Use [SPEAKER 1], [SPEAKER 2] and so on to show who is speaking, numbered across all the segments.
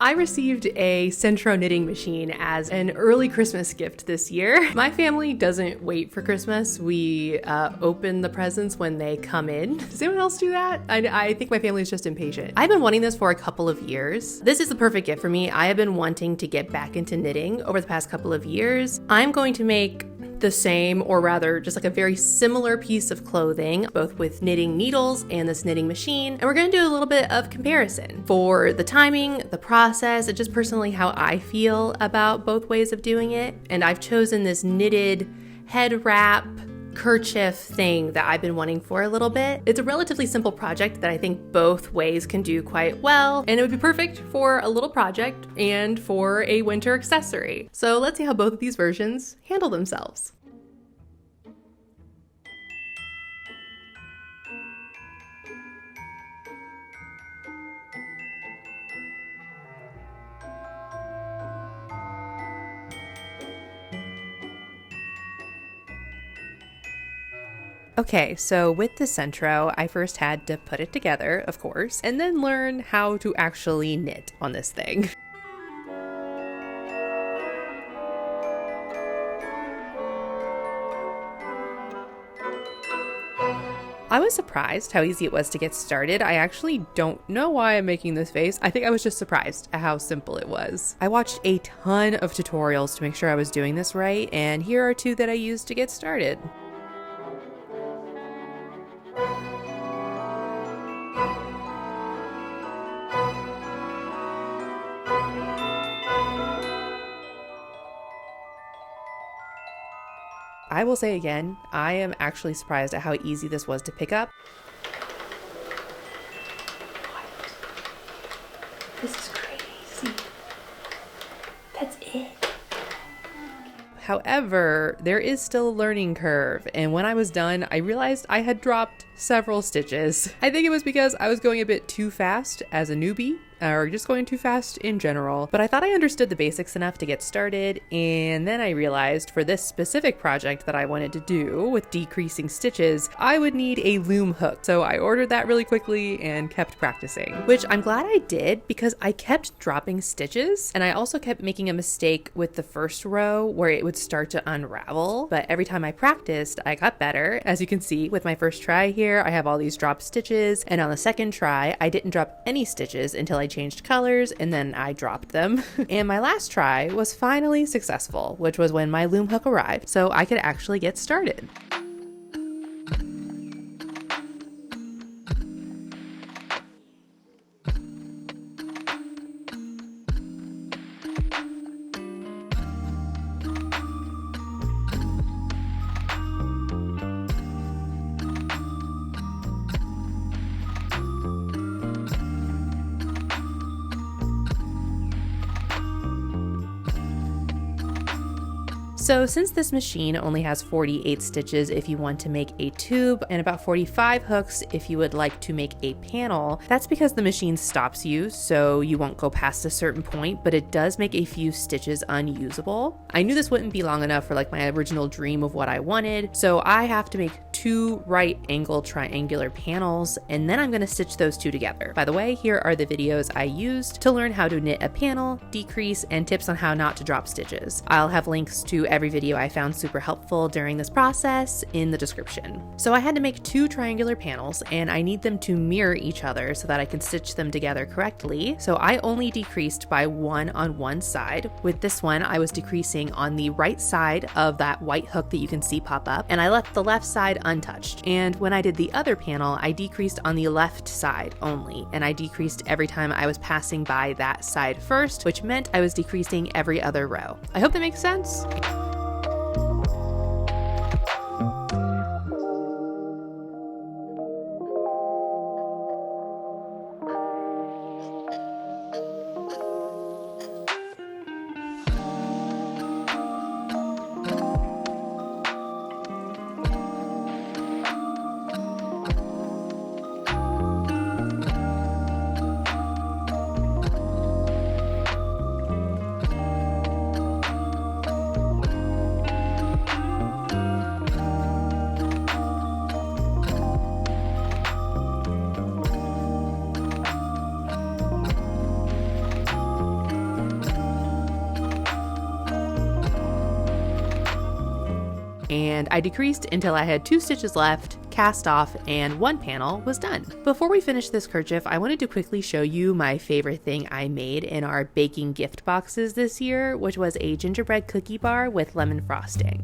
[SPEAKER 1] I received a Sentro knitting machine as an early Christmas gift this year. My family doesn't wait for Christmas. We open the presents when they come in. Does anyone else do that? I think my family is just impatient. I've been wanting this for a couple of years. This is the perfect gift for me. I have been wanting to get back into knitting over the past couple of years. I'm going to make the same, or rather just like a very similar piece of clothing, both with knitting needles and this knitting machine. And we're going to do a little bit of comparison for the timing, the process, and just personally how I feel about both ways of doing it. And I've chosen this knitted head wrap kerchief thing that I've been wanting for a little bit. It's a relatively simple project that I think both ways can do quite well, and it would be perfect for a little project and for a winter accessory. So let's see how both of these versions handle themselves. Okay, so with the Sentro, I first had to put it together, of course, and then learn how to actually knit on this thing. I was surprised how easy it was to get started. I actually don't know why I'm making this face. I think I was just surprised at how simple it was. I watched a ton of tutorials to make sure I was doing this right, and here are two that I used to get started. I will say again, I am actually surprised at how easy this was to pick up.
[SPEAKER 2] What? This is crazy. That's it.
[SPEAKER 1] However, there is still a learning curve, and when I was done, I realized I had dropped several stitches. I think it was because I was going a bit too fast as a newbie, or just going too fast in general, but I thought I understood the basics enough to get started, and then I realized for this specific project that I wanted to do with decreasing stitches, I would need a loom hook. So I ordered that really quickly and kept practicing, which I'm glad I did because I kept dropping stitches, and I also kept making a mistake with the first row where it would start to unravel, but every time I practiced, I got better. As you can see with my first try here, I have all these dropped stitches, and on the second try, I didn't drop any stitches until I changed colors, and then I dropped them. And my last try was finally successful, which was when my loom hook arrived, so I could actually get started. So since this machine only has 48 stitches if you want to make a tube and about 45 hooks if you would like to make a panel, that's because the machine stops you, so you won't go past a certain point, but it does make a few stitches unusable. I knew this wouldn't be long enough for like my original dream of what I wanted, so I have to make 2 right angle triangular panels, and then I'm going to stitch those 2 together. By the way, here are the videos I used to learn how to knit a panel, decrease, and tips on how not to drop stitches. I'll have links to every video I found super helpful during this process in the description. So I had to make 2 triangular panels, and I need them to mirror each other so that I can stitch them together correctly. So I only decreased by 1 on one side. With this one, I was decreasing on the right side of that white hook that you can see pop up, and I left the left side untouched. And when I did the other panel, I decreased on the left side only, and I decreased every time I was passing by that side first, which meant I was decreasing every other row. I hope that makes sense. and I decreased until I had 2 stitches left, cast off, and 1 panel was done. Before we finish this kerchief, I wanted to quickly show you my favorite thing I made in our baking gift boxes this year, which was a gingerbread cookie bar with lemon frosting.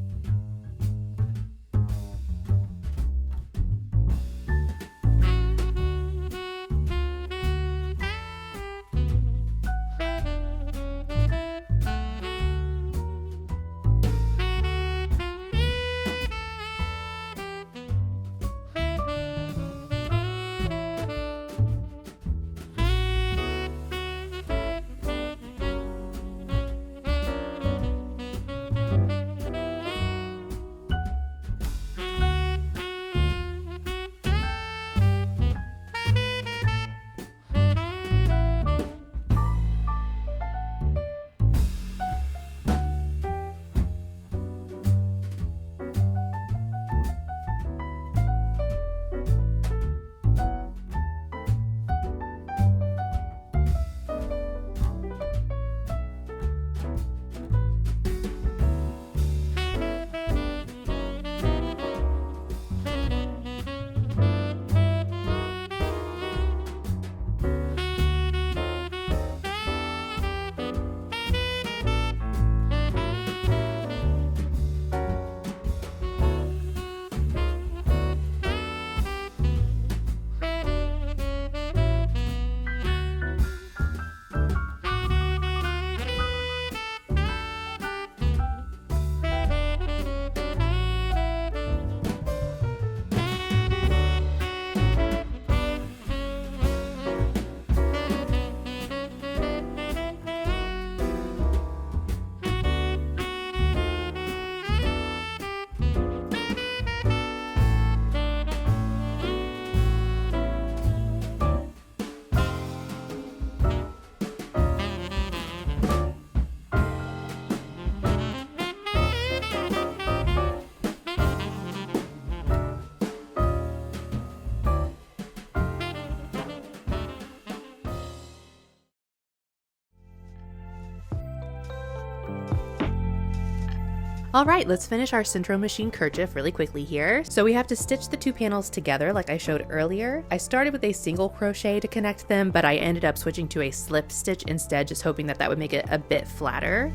[SPEAKER 1] All right, let's finish our Sentro machine kerchief really quickly here. So we have to stitch the 2 panels together like I showed earlier. I started with a single crochet to connect them, but I ended up switching to a slip stitch instead, just hoping that that would make it a bit flatter.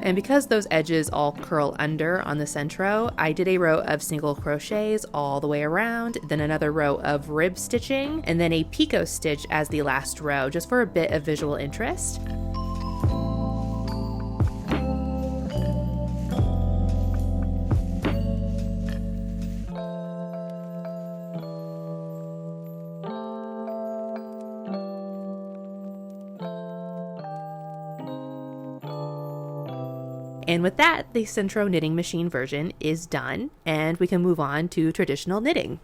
[SPEAKER 1] And because those edges all curl under on the Sentro, I did a row of single crochets all the way around, then another row of rib stitching, and then a picot stitch as the last row, just for a bit of visual interest. And with that, the Sentro knitting machine version is done, and we can move on to traditional knitting.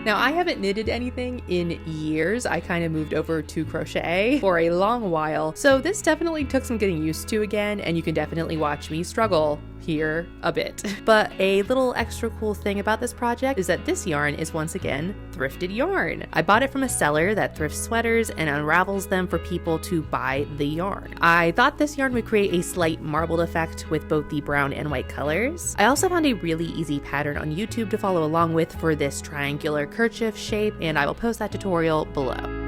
[SPEAKER 1] Now, I haven't knitted anything in years. I kind of moved over to crochet for a long while, so this definitely took some getting used to again, and you can definitely watch me struggle here a bit. But a little extra cool thing about this project is that this yarn is once again thrifted yarn. I bought it from a seller that thrifts sweaters and unravels them for people to buy the yarn. I thought this yarn would create a slight marbled effect with both the brown and white colors. I also found a really easy pattern on YouTube to follow along with for this triangular kerchief shape, and I will post that tutorial below.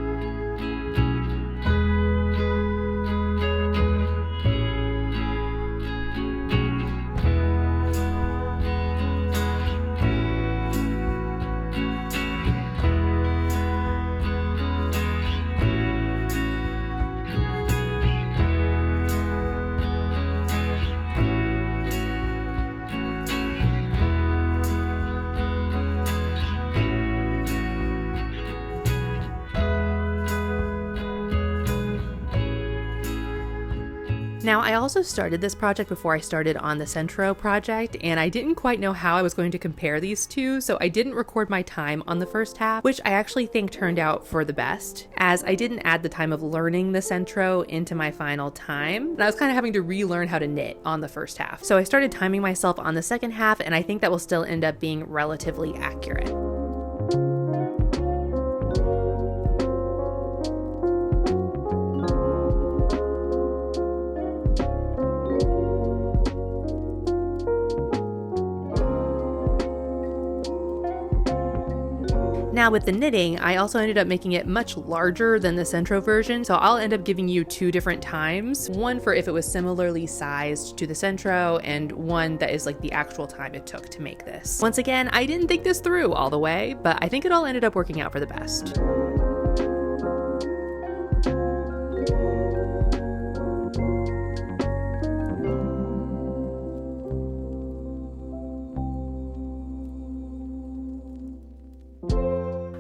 [SPEAKER 1] Now, I also started this project before I started on the Sentro project, and I didn't quite know how I was going to compare these two, so I didn't record my time on the first half, which I actually think turned out for the best, as I didn't add the time of learning the Sentro into my final time, and I was kind of having to relearn how to knit on the first half. So I started timing myself on the second half, and I think that will still end up being relatively accurate. Now with the knitting, I also ended up making it much larger than the Sentro version, so I'll end up giving you two different times, one for if it was similarly sized to the Sentro, and one that is like the actual time it took to make this. Once again, I didn't think this through all the way, but I think it all ended up working out for the best.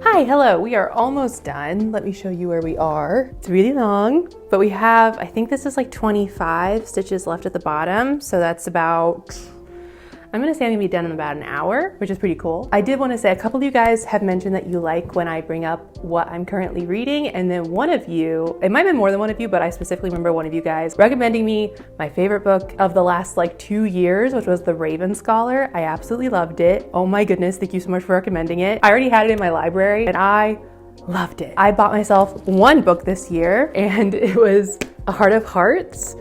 [SPEAKER 1] Hi, hello, we are almost done. Let me show you where we are. It's really long, but we have, I think this is like 25 stitches left at the bottom. So that's about, I'm gonna say I'm gonna be done in about an hour, which is pretty cool. I did wanna say a couple of you guys have mentioned that you like when I bring up what I'm currently reading, and then one of you, it might have been more than one of you, but I specifically remember one of you guys recommending me my favorite book of the last like 2 years, which was The Raven Scholar. I absolutely loved it. Oh my goodness, thank you so much for recommending it. I already had it in my library and I loved it. I bought myself one book this year and it was A Heart of Hearts.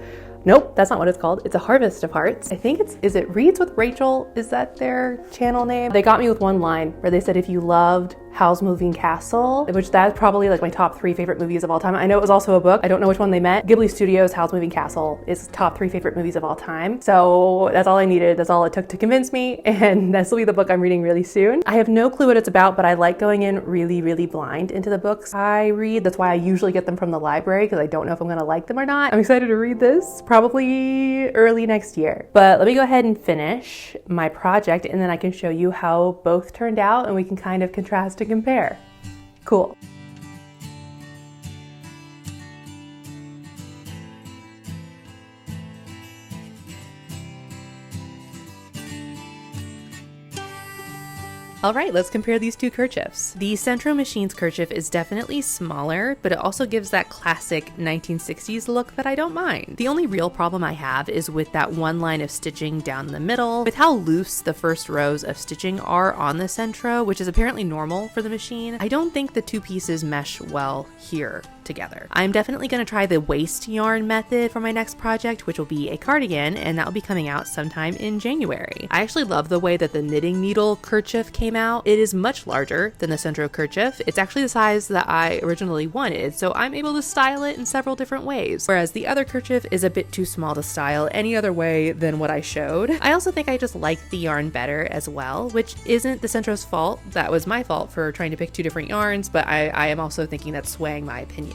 [SPEAKER 1] Nope, that's not what it's called. It's A Harvest of Hearts. I think is it Reads with Rachel? Is that their channel name? They got me with one line where they said, if you loved Howl's Moving Castle, which that's probably like my top 3 favorite movies of all time. I know it was also a book. I don't know which one they meant. Ghibli Studios' Howl's Moving Castle is top 3 favorite movies of all time. So that's all I needed. That's all it took to convince me. And this will be the book I'm reading really soon. I have no clue what it's about, but I like going in really, really blind into the books I read. That's why I usually get them from the library, because I don't know if I'm gonna like them or not. I'm excited to read this probably early next year. But let me go ahead and finish my project, and then I can show you how both turned out and we can kind of contrast and compare. Cool. All right, let's compare these two kerchiefs. The Sentro Machine's kerchief is definitely smaller, but it also gives that classic 1960s look that I don't mind. The only real problem I have is with that one line of stitching down the middle. With how loose the first rows of stitching are on the Sentro, which is apparently normal for the machine, I don't think the two pieces mesh well here together. I'm definitely going to try the waste yarn method for my next project, which will be a cardigan, and that will be coming out sometime in January. I actually love the way that the knitting needle kerchief came out. It is much larger than the Sentro kerchief. It's actually the size that I originally wanted, so I'm able to style it in several different ways, whereas the other kerchief is a bit too small to style any other way than what I showed. I also think I just like the yarn better as well, which isn't the Sentro's fault. That was my fault for trying to pick two different yarns, but I am also thinking that's swaying my opinion.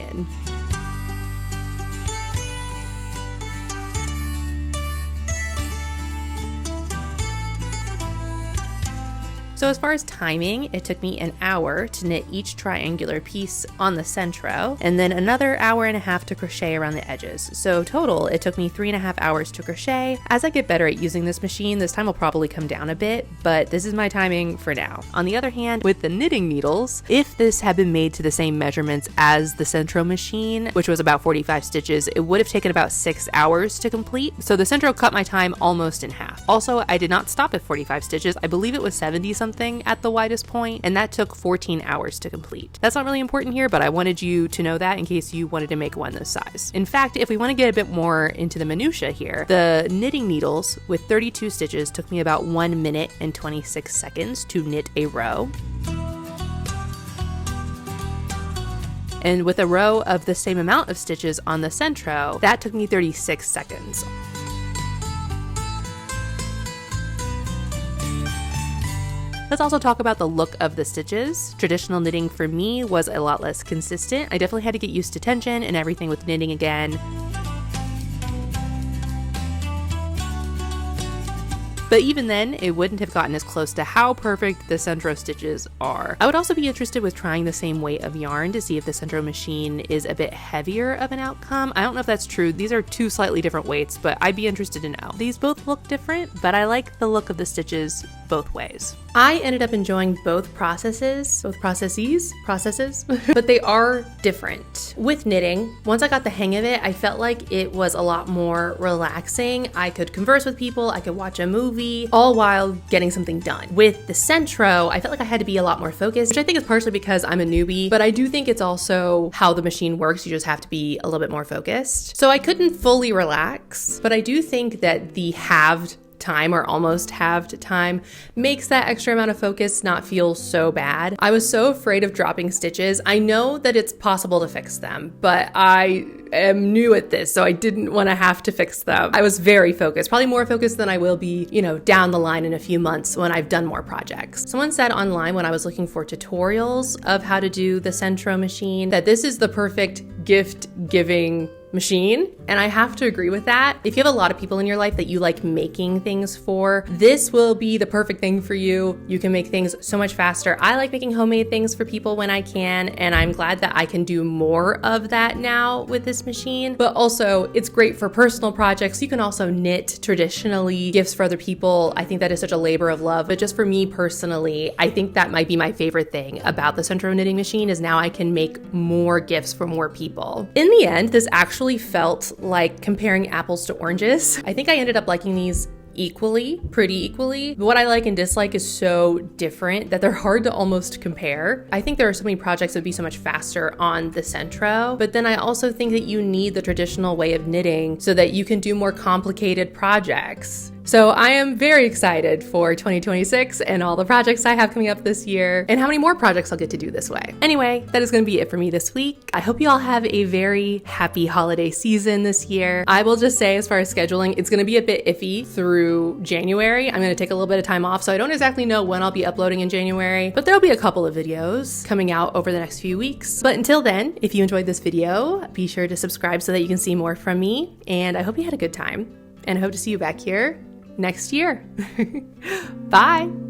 [SPEAKER 1] So as far as timing, it took me an hour to knit each triangular piece on the Sentro, and then another hour and a half to crochet around the edges. So total, it took me 3.5 hours to crochet. As I get better at using this machine, this time will probably come down a bit, but this is my timing for now. On the other hand, with the knitting needles, if this had been made to the same measurements as the Sentro machine, which was about 45 stitches, it would have taken about 6 hours to complete. So the Sentro cut my time almost in half. Also, I did not stop at 45 stitches. I believe it was 70 something at the widest point, and that took 14 hours to complete. That's not really important here, but I wanted you to know that in case you wanted to make one this size. In fact, if we want to get a bit more into the minutia here, the knitting needles with 32 stitches took me about 1 minute and 26 seconds to knit a row. And with a row of the same amount of stitches on the Sentro, that took me 36 seconds. Let's also talk about the look of the stitches. Traditional knitting for me was a lot less consistent. I definitely had to get used to tension and everything with knitting again. But even then, it wouldn't have gotten as close to how perfect the Sentro stitches are. I would also be interested with trying the same weight of yarn to see if the Sentro machine is a bit heavier of an outcome. I don't know if that's true. These are two slightly different weights, but I'd be interested to know. These both look different, but I like the look of the stitches both ways. I ended up enjoying both processes, but they are different. With knitting, once I got the hang of it, I felt like it was a lot more relaxing. I could converse with people, I could watch a movie, all while getting something done. With the Sentro, I felt like I had to be a lot more focused, which I think is partially because I'm a newbie, but I do think it's also how the machine works. You just have to be a little bit more focused. So I couldn't fully relax, but I do think that the halved time or almost halved time makes that extra amount of focus not feel so bad. I was so afraid of dropping stitches. I know that it's possible to fix them, but I am new at this, so I didn't want to have to fix them. I was very focused, probably more focused than I will be, down the line in a few months when I've done more projects. Someone said online when I was looking for tutorials of how to do the Sentro machine that this is the perfect gift giving machine, and I have to agree with that. If you have a lot of people in your life that you like making things for, this will be the perfect thing for you. You can make things so much faster. I like making homemade things for people when I can, and I'm glad that I can do more of that now with this machine. But also, it's great for personal projects. You can also knit traditionally, gifts for other people. I think that is such a labor of love, but just for me personally, I think that might be my favorite thing about the Sentro knitting machine is now I can make more gifts for more people. In the end, this actually felt like comparing apples to oranges. I think I ended up liking these pretty equally. But what I like and dislike is so different that they're hard to almost compare. I think there are so many projects that would be so much faster on the Sentro, but then I also think that you need the traditional way of knitting so that you can do more complicated projects. So I am very excited for 2026 and all the projects I have coming up this year and how many more projects I'll get to do this way. Anyway, that is going to be it for me this week. I hope you all have a very happy holiday season this year. I will just say, as far as scheduling, it's going to be a bit iffy through January. I'm going to take a little bit of time off, so I don't exactly know when I'll be uploading in January, but there'll be a couple of videos coming out over the next few weeks. But until then, if you enjoyed this video, be sure to subscribe so that you can see more from me. And I hope you had a good time, and I hope to see you back here next year. Bye.